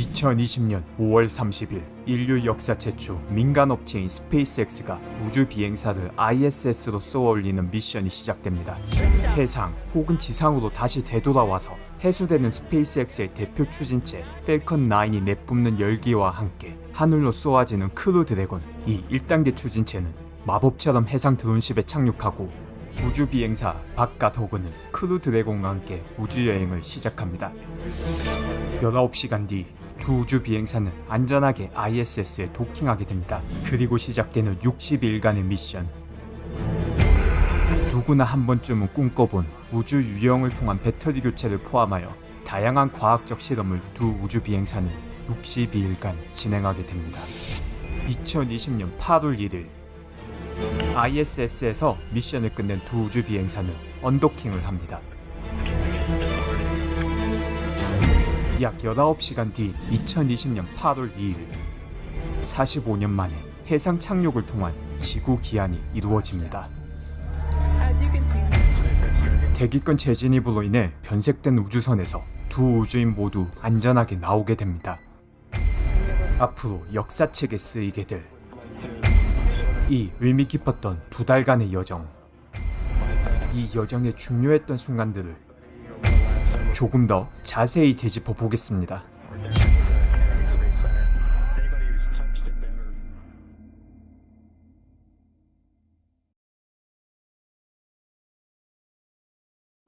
2020년 5월 30일 인류 역사 최초 민간 업체인 스페이스X가 우주 비행사를 ISS로 쏘아 올리는 미션이 시작됩니다. 해상 혹은 지상으로 다시 되돌아와서 해수되는 스페이스X의 대표 추진체 펠컨 9이 내뿜는 열기와 함께 하늘로 쏘아지는 크루 드래곤. 이 1단계 추진체는 마법처럼 해상 드론십에 착륙하고 우주 비행사 박과 도그는 크루 드래곤과 함께 우주여행을 시작합니다. 19시간 뒤 두 우주 비행사는 안전하게 ISS에 도킹하게 됩니다. 그리고 시작되는 60일간의 미션. 누구나 한 번쯤은 꿈꿔본 우주 유영을 통한 배터리 교체를 포함하여 다양한 과학적 실험을 두 우주 비행사는 62일간 진행하게 됩니다. 2020년 8월 1일 ISS에서 미션을 끝낸 두 우주 비행사는 언도킹을 합니다. 약 19시간 뒤 2020년 8월 2일 45년 만에 해상 착륙을 통한 지구 기한이 이루어집니다. 대기권 재진입으로 인해 변색된 우주선에서 두 우주인 모두 안전하게 나오게 됩니다. 앞으로 역사책에 쓰이게 될 이 의미 깊었던 두 달간의 여정. 이 여정의 중요했던 순간들을 조금 더 자세히 되짚어 보겠습니다.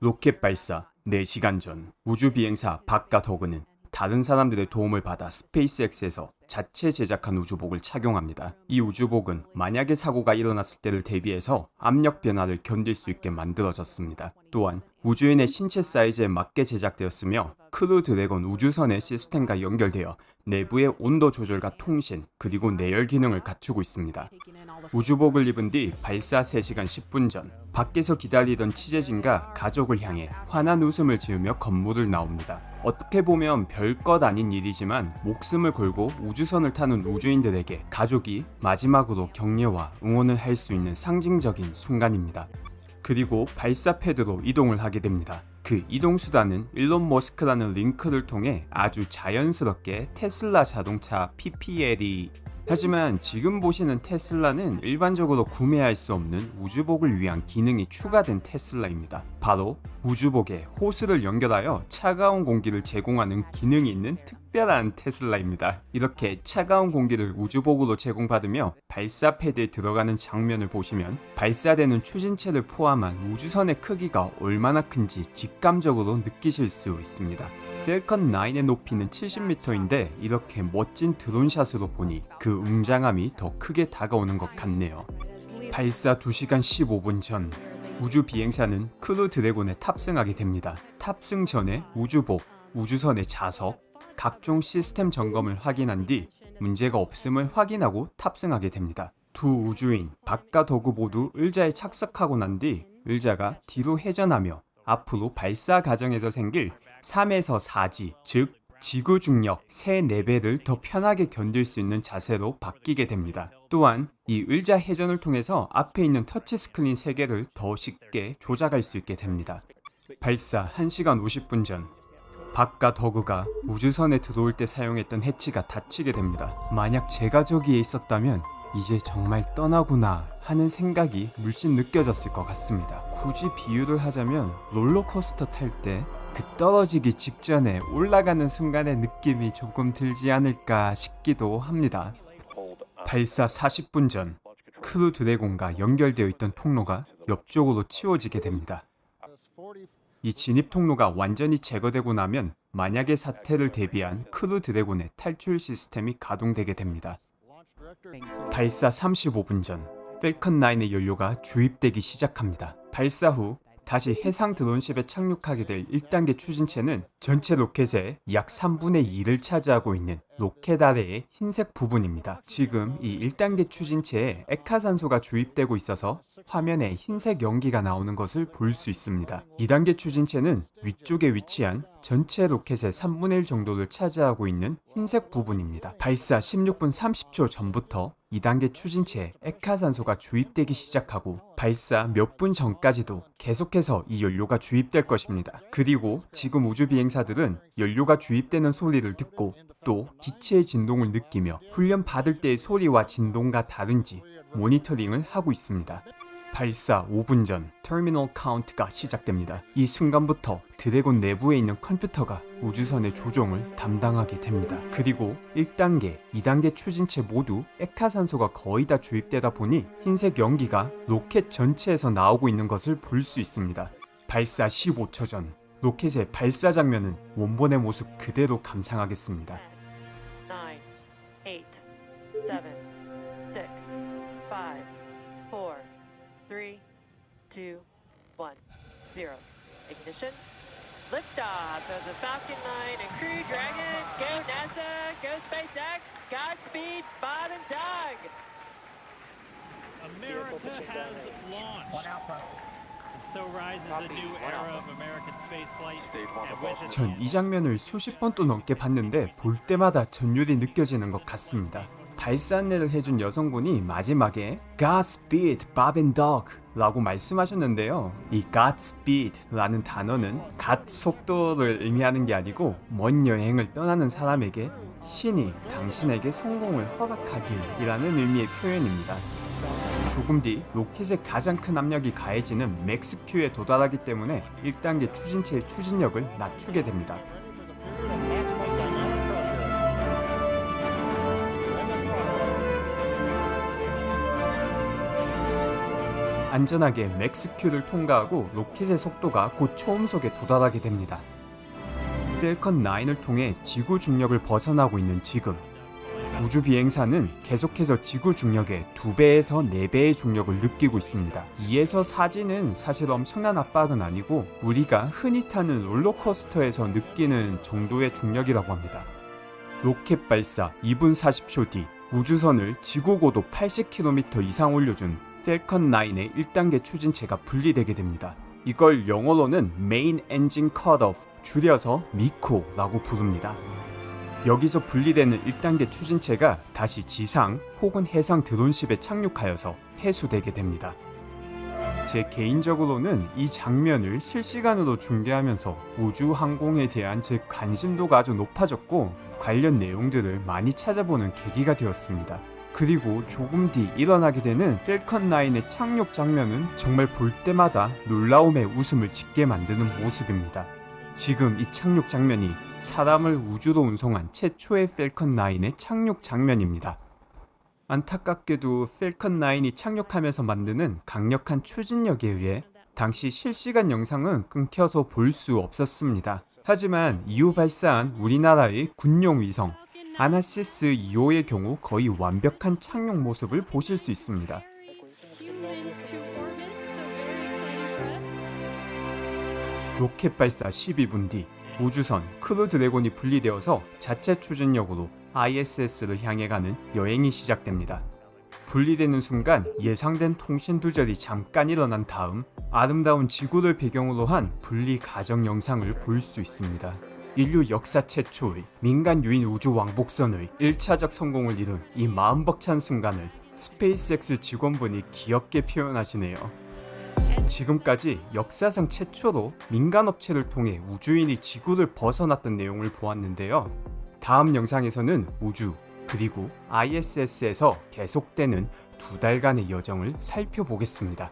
로켓 발사 4시간 전 우주 비행사 박과 도그는 다른 사람들의 도움을 받아 스페이스X에서 자체 제작한 우주복을 착용합니다. 이 우주복은 만약에 사고가 일어났을 때를 대비해서 압력 변화를 견딜 수 있게 만들어졌습니다. 또한 우주인의 신체 사이즈에 맞게 제작되었으며 크루 드래곤 우주선의 시스템과 연결되어 내부의 온도 조절과 통신 그리고 내열 기능을 갖추고 있습니다. 우주복을 입은 뒤 발사 3시간 10분 전 밖에서 기다리던 취재진과 가족을 향해 환한 웃음을 지으며 건물을 나옵니다. 어떻게 보면 별것 아닌 일이지만 목숨을 걸고 우주선을 타는 우주인들에게 가족이 마지막으로 격려와 응원을 할 수 있는 상징적인 순간입니다. 그리고 발사 패드로 이동을 하게 됩니다. 그 이동 수단은 일론 머스크라는 링크를 통해 아주 자연스럽게 테슬라 자동차 PPL이. 하지만 지금 보시는 테슬라는 일반적으로 구매할 수 없는 우주복을 위한 기능이 추가된 테슬라입니다. 바로 우주복에 호스를 연결하여 차가운 공기를 제공하는 기능이 있는 특별한 테슬라입니다. 이렇게 차가운 공기를 우주복으로 제공받으며 발사 패드에 들어가는 장면을 보시면 발사되는 추진체를 포함한 우주선의 크기가 얼마나 큰지 직감적으로 느끼실 수 있습니다. 펠컨 9의 높이는 70m인데 이렇게 멋진 드론샷으로 보니 그 웅장함이 더 크게 다가오는 것 같네요. 발사 2시간 15분 전 우주 비행사는 크루 드래곤에 탑승하게 됩니다. 탑승 전에 우주복, 우주선의 자석, 각종 시스템 점검을 확인한 뒤 문제가 없음을 확인하고 탑승하게 됩니다. 두 우주인 박과 도그 모두 의자에 착석하고 난 뒤 의자가 뒤로 회전하며 앞으로 발사 과정에서 생길 3에서 4G, 즉 지구 중력 3, 4배를 더 편하게 견딜 수 있는 자세로 바뀌게 됩니다. 또한 이 의자 회전을 통해서 앞에 있는 터치 스크린 3개를 더 쉽게 조작할 수 있게 됩니다. 발사 1시간 50분 전 박과 도그가 우주선에 들어올 때 사용했던 해치가 닫히게 됩니다. 만약 제가 저기에 있었다면 이제 정말 떠나구나 하는 생각이 물씬 느껴졌을 것 같습니다. 굳이 비유를 하자면 롤러코스터 탈 때 그 떨어지기 직전에 올라가는 순간의 느낌이 조금 들지 않을까 싶기도 합니다. 발사 40분 전 크루 드래곤과 연결되어 있던 통로가 옆쪽으로 치워지게 됩니다. 이 진입 통로가 완전히 제거되고 나면 만약의 사태를 대비한 크루 드래곤의 탈출 시스템이 가동되게 됩니다. 발사 35분 전 펠컨 9의 연료가 주입되기 시작합니다. 발사 후 다시 해상 드론십에 착륙하게 될 1단계 추진체는 전체 로켓의 약 3분의 2를 차지하고 있는 로켓 아래의 흰색 부분입니다. 지금 이 1단계 추진체에 액화산소가 주입되고 있어서 화면에 흰색 연기가 나오는 것을 볼 수 있습니다. 2단계 추진체는 위쪽에 위치한 전체 로켓의 3분의 1 정도를 차지하고 있는 흰색 부분입니다. 발사 16분 30초 전부터 2단계 추진체에 액화산소가 주입되기 시작하고 발사 몇 분 전까지도 계속해서 이 연료가 주입될 것입니다. 그리고 지금 우주 비행사들은 연료가 주입되는 소리를 듣고 또 기체의 진동을 느끼며 훈련 받을 때의 소리와 진동과 다른지 모니터링을 하고 있습니다. 발사 5분 전 터미널 카운트가 시작됩니다. 이 순간부터 드래곤 내부에 있는 컴퓨터가 우주선의 조종을 담당하게 됩니다. 그리고 1단계, 2단계 추진체 모두 액화산소가 거의 다 주입되다 보니 흰색 연기가 로켓 전체에서 나오고 있는 것을 볼 수 있습니다. 발사 15초 전 로켓의 발사 장면은 원본의 모습 그대로 감상하겠습니다. 9, 8, 7, 6, 5, 4, 3, 2, 1, 0. Ignition. Liftoff of the Falcon 9 and Crew Dragon. Go NASA. Go SpaceX. Godspeed, Bob and Doug. America has launched. And so rises a new era of American spaceflight. And with it, 전 이 장면을 수십 번 또 넘게 봤는데 볼 때마다 전율이 느껴지는 것 같습니다. 발사 안내를 해준 여성분이 마지막에 Godspeed, Bob and Doug 라고 말씀하셨는데요. 이 Godspeed 라는 단어는 갓 속도를 의미하는 게 아니고 먼 여행을 떠나는 사람에게 신이 당신에게 성공을 허락하길 이라는 의미의 표현입니다. 조금 뒤 로켓의 가장 큰 압력이 가해지는 맥스 Q에 도달하기 때문에 1단계 추진체의 추진력을 낮추게 됩니다. 안전하게 맥스 Q를 통과하고 로켓의 속도가 곧 초음속에 도달하게 됩니다. 펠컨 9을 통해 지구 중력을 벗어나고 있는 지금 우주 비행사는 계속해서 지구 중력의 2배에서 4배의 중력을 느끼고 있습니다. 2에서 4G는 사실 엄청난 압박은 아니고 우리가 흔히 타는 롤러코스터에서 느끼는 정도의 중력이라고 합니다. 로켓 발사 2분 40초 뒤 우주선을 지구 고도 80km 이상 올려준 펠컨 9의 1단계 추진체가 분리되게 됩니다. 이걸 영어로는 Main Engine Cutoff, 줄여서 미코라고 부릅니다. 여기서 분리되는 1단계 추진체가 다시 지상 혹은 해상 드론십에 착륙하여서 해수되게 됩니다. 제 개인적으로는 이 장면을 실시간으로 중계하면서 우주 항공에 대한 제 관심도가 아주 높아졌고 관련 내용들을 많이 찾아보는 계기가 되었습니다. 그리고 조금 뒤 일어나게 되는 펠컨 9의 착륙 장면은 정말 볼 때마다 놀라움에 웃음을 짓게 만드는 모습입니다. 지금 이 착륙 장면이 사람을 우주로 운송한 최초의 펠컨 9의 착륙 장면입니다. 안타깝게도 펠컨 9이 착륙하면서 만드는 강력한 추진력에 의해 당시 실시간 영상은 끊겨서 볼 수 없었습니다. 하지만 이후 발사한 우리나라의 군용 위성 아나시스 2호의 경우 거의 완벽한 착륙 모습을 보실 수 있습니다. humans to orbit, so very exciting for us. 로켓 발사 12분 뒤 우주선 크루 드래곤이 분리되어서 자체 추진력으로 ISS를 향해 가는 여행이 시작됩니다. 분리되는 순간 예상된 통신 두절이 잠깐 일어난 다음 아름다운 지구를 배경으로 한 분리 가정 영상을 볼 수 있습니다. 인류 역사 최초의 민간 유인 우주 왕복선의 1차적 성공을 이룬 이 마음 벅찬 순간을 스페이스X 직원분이 귀엽게 표현하시네요. 지금까지 역사상 최초로 민간 업체를 통해 우주인이 지구를 벗어났던 내용을 보았는데요. 다음 영상에서는 우주 그리고 ISS에서 계속되는 2달간의 여정을 살펴보겠습니다.